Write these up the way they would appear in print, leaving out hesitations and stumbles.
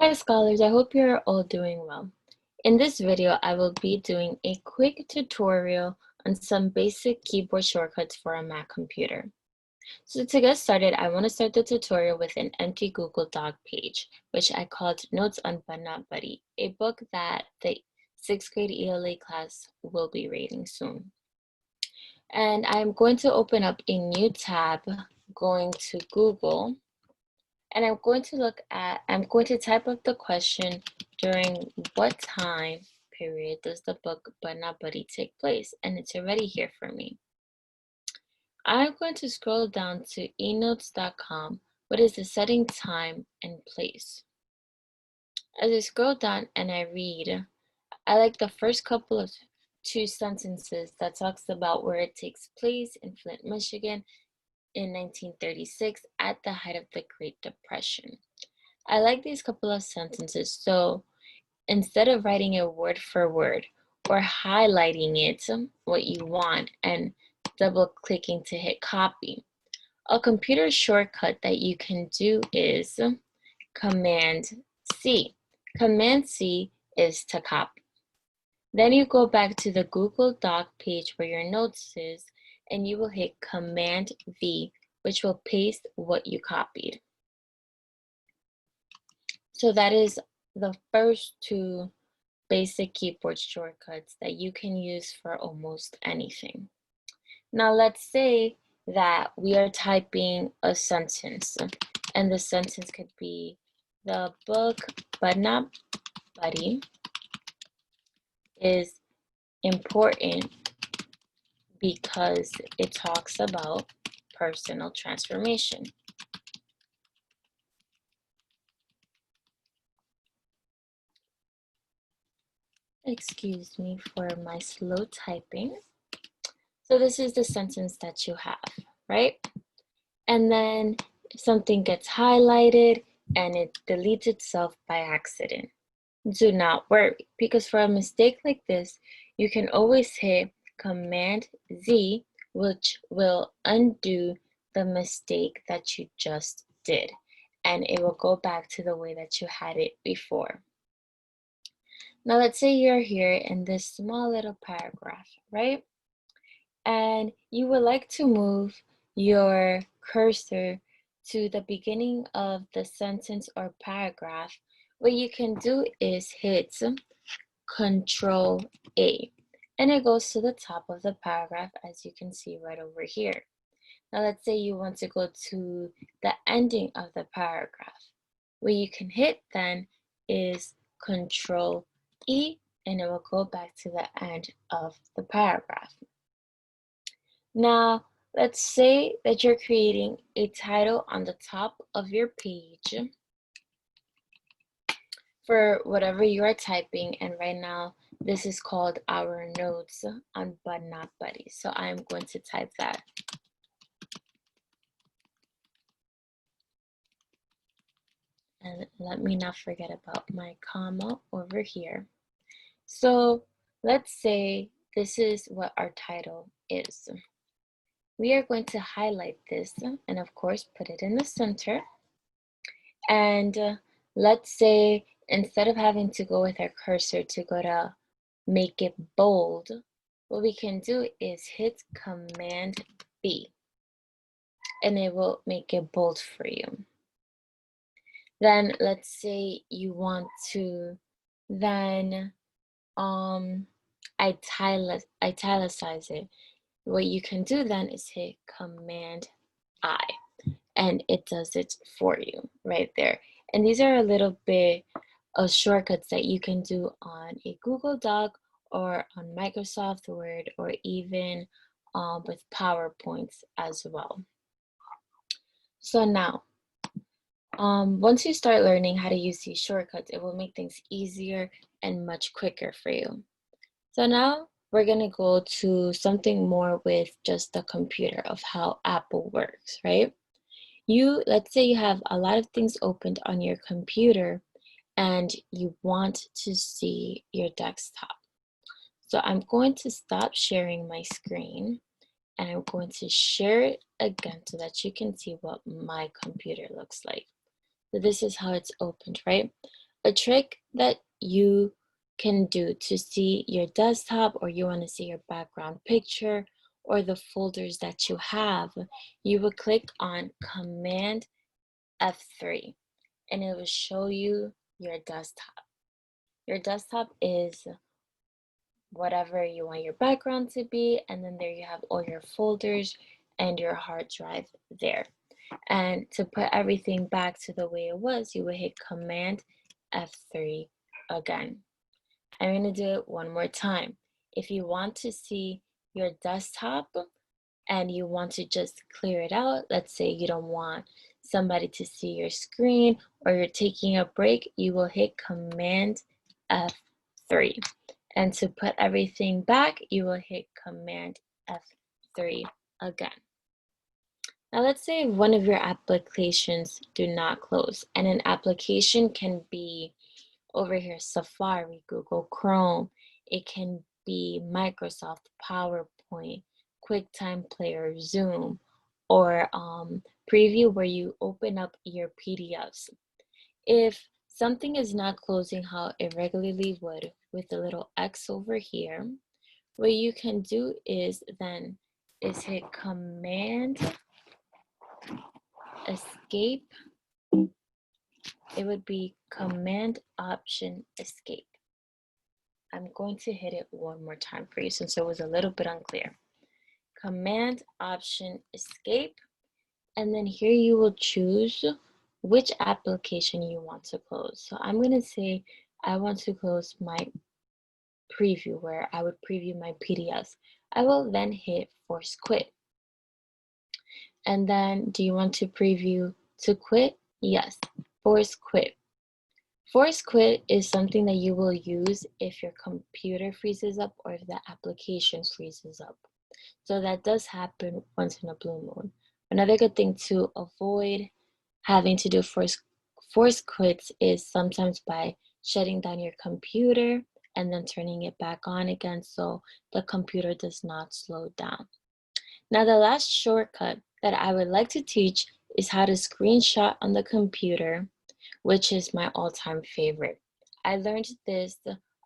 Hi scholars, I hope you're all doing well. In this video, I will be doing a quick tutorial on some basic keyboard shortcuts for a Mac computer. So to get started, I want to start the tutorial with an empty Google Doc page, which I called Notes on But Not Buddy, a book that the 6th grade ELA class will be reading soon. And I'm going to open up a new tab, going to Google. And I'm going to type up the question, during what time period does the book But Not Buddy take place? And it's already here for me. I'm going to scroll down to eNotes.com, what is the setting time and place. As I scroll down and I read, I like the first couple of two sentences that talks about where it takes place in Flint, Michigan in 1936 at the height of the Great Depression. I like these couple of sentences, so instead of writing it word for word or highlighting it, what you want, and double clicking to hit copy, a computer shortcut that you can do is Command C. Command C is to copy. Then you go back to the Google Doc page where your notes is, and you will hit Command V, which will paste what you copied. So that is the first two basic keyboard shortcuts that you can use for almost anything. Now let's say that we are typing a sentence, and the sentence could be the book But Not Buddy is important because it talks about personal transformation. Excuse me for my slow typing. So this is the sentence that you have, right? And then something gets highlighted and it deletes itself by accident. Do not worry, because for a mistake like this, you can always hit Command Z, which will undo the mistake that you just did, and it will go back to the way that you had it before. Now let's say you're here in this small little paragraph, right? And you would like to move your cursor to the beginning of the sentence or paragraph. What you can do is hit Control A, and it goes to the top of the paragraph, as you can see right over here. Now let's say you want to go to the ending of the paragraph. What you can hit then is Control E, and it will go back to the end of the paragraph. Now, let's say that you're creating a title on the top of your page for whatever you are typing, and right now this is called our notes on But Not Buddy. So I'm going to type that. And let me not forget about my comma over here. So let's say this is what our title is. We are going to highlight this and of course put it in the center. And let's say instead of having to go with our cursor to go to make it bold, what we can do is hit Command B, and it will make it bold for you. Then let's say you want to then italicize it. What you can do then is hit Command I, and it does it for you right there. And these are a little bit of shortcuts that you can do on a Google Doc or on Microsoft Word, or even with PowerPoints as well. So now, once you start learning how to use these shortcuts, it will make things easier and much quicker for you. So now we're gonna go to something more with just the computer, of how Apple works, right? Let's say you have a lot of things opened on your computer and you want to see your desktop. So I'm going to stop sharing my screen, and I'm going to share it again so that you can see what my computer looks like. So this is how it's opened, right? A trick that you can do to see your desktop, or you want to see your background picture or the folders that you have, you will click on Command F3 and it will show you your desktop. Your desktop is whatever you want your background to be, and then there you have all your folders and your hard drive there. And to put everything back to the way it was, you would hit Command F3 again. I'm going to do it one more time. If you want to see your desktop and you want to just clear it out, let's say you don't want somebody to see your screen or you're taking a break, you will hit Command F3. And to put everything back, you will hit Command F3 again. Now let's say one of your applications do not close, and an application can be over here Safari, Google Chrome, it can be Microsoft PowerPoint, QuickTime Player, Zoom, or Preview where you open up your PDFs. If something is not closing how it regularly would with the little X over here, what you can do is hit Command Escape. It would be Command Option Escape. I'm going to hit it one more time for you since it was a little bit unclear. Command Option Escape, and then here you will choose which application you want to close. So I'm going to say I want to close my preview where I would preview my PDFs. I will then hit Force Quit. And then do you want to preview to quit? Yes, Force Quit. Force quit is something that you will use if your computer freezes up or if the application freezes up. So that does happen once in a blue moon. Another good thing to avoid having to do force quits is sometimes by shutting down your computer and then turning it back on again so the computer does not slow down. Now the last shortcut that I would like to teach is how to screenshot on the computer, which is my all-time favorite. I learned this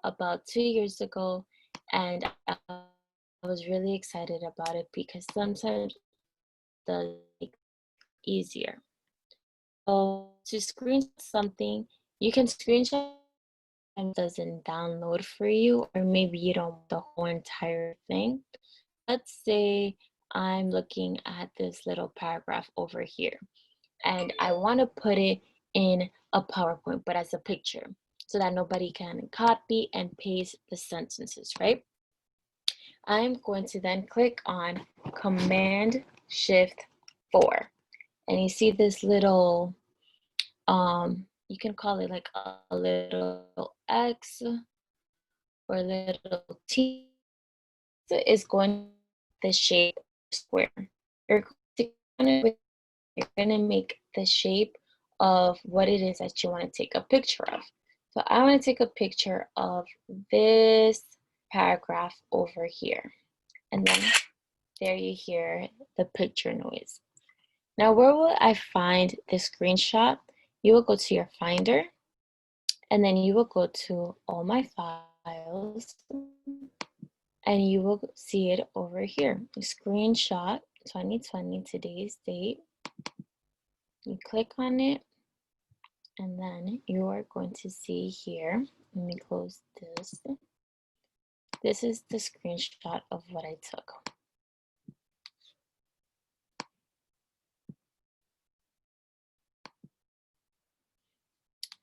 about 2 years ago and I was really excited about it because sometimes it does make it easier. So to screenshot something, you can screenshot and it doesn't download for you, or maybe you don't want the whole entire thing. Let's say I'm looking at this little paragraph over here and I want to put it in a PowerPoint, but as a picture so that nobody can copy and paste the sentences, right? I'm going to then click on Command Shift 4. And you see this little, you can call it like a little X or a little T. So it's going the shape square. You're going to make the shape of what it is that you want to take a picture of. So I want to take a picture of this paragraph over here. And then there you hear the picture noise. Now, where will I find the screenshot? You will go to your Finder, and then you will go to All My Files, and you will see it over here. Screenshot 2020, today's date. You click on it, and then you are going to see here. Let me close this. This is the screenshot of what I took.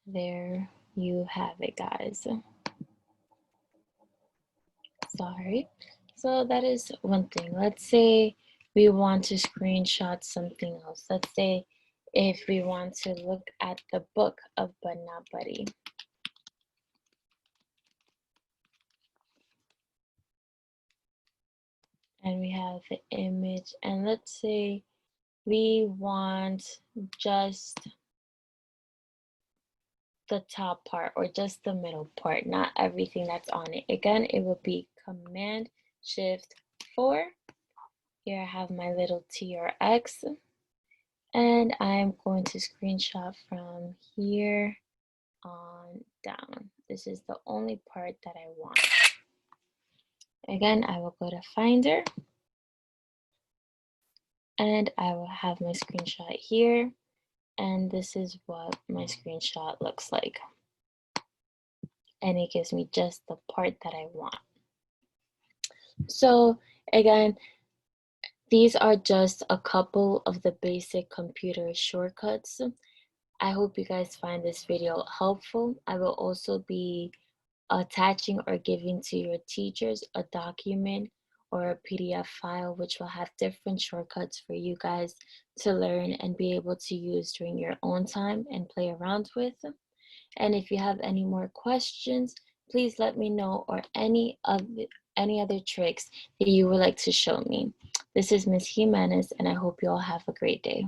There you have it, guys. Sorry. So that is one thing. Let's say we want to screenshot something else. Let's say if we want to look at the book of But Not Buddy. And we have the image, and let's say we want just the top part or just the middle part, not everything that's on it. Again, it will be Command Shift 4. Here I have my little TRX, and I'm going to screenshot from here on down. This is the only part that I want. Again, I will go to Finder and I will have my screenshot here. And this is what my screenshot looks like. And it gives me just the part that I want. So again, these are just a couple of the basic computer shortcuts. I hope you guys find this video helpful. I will also be attaching or giving to your teachers a document or a PDF file which will have different shortcuts for you guys to learn and be able to use during your own time and play around with. And if you have any more questions, please let me know, or any other tricks that you would like to show me. This is Ms. Jimenez, and I hope you all have a great day.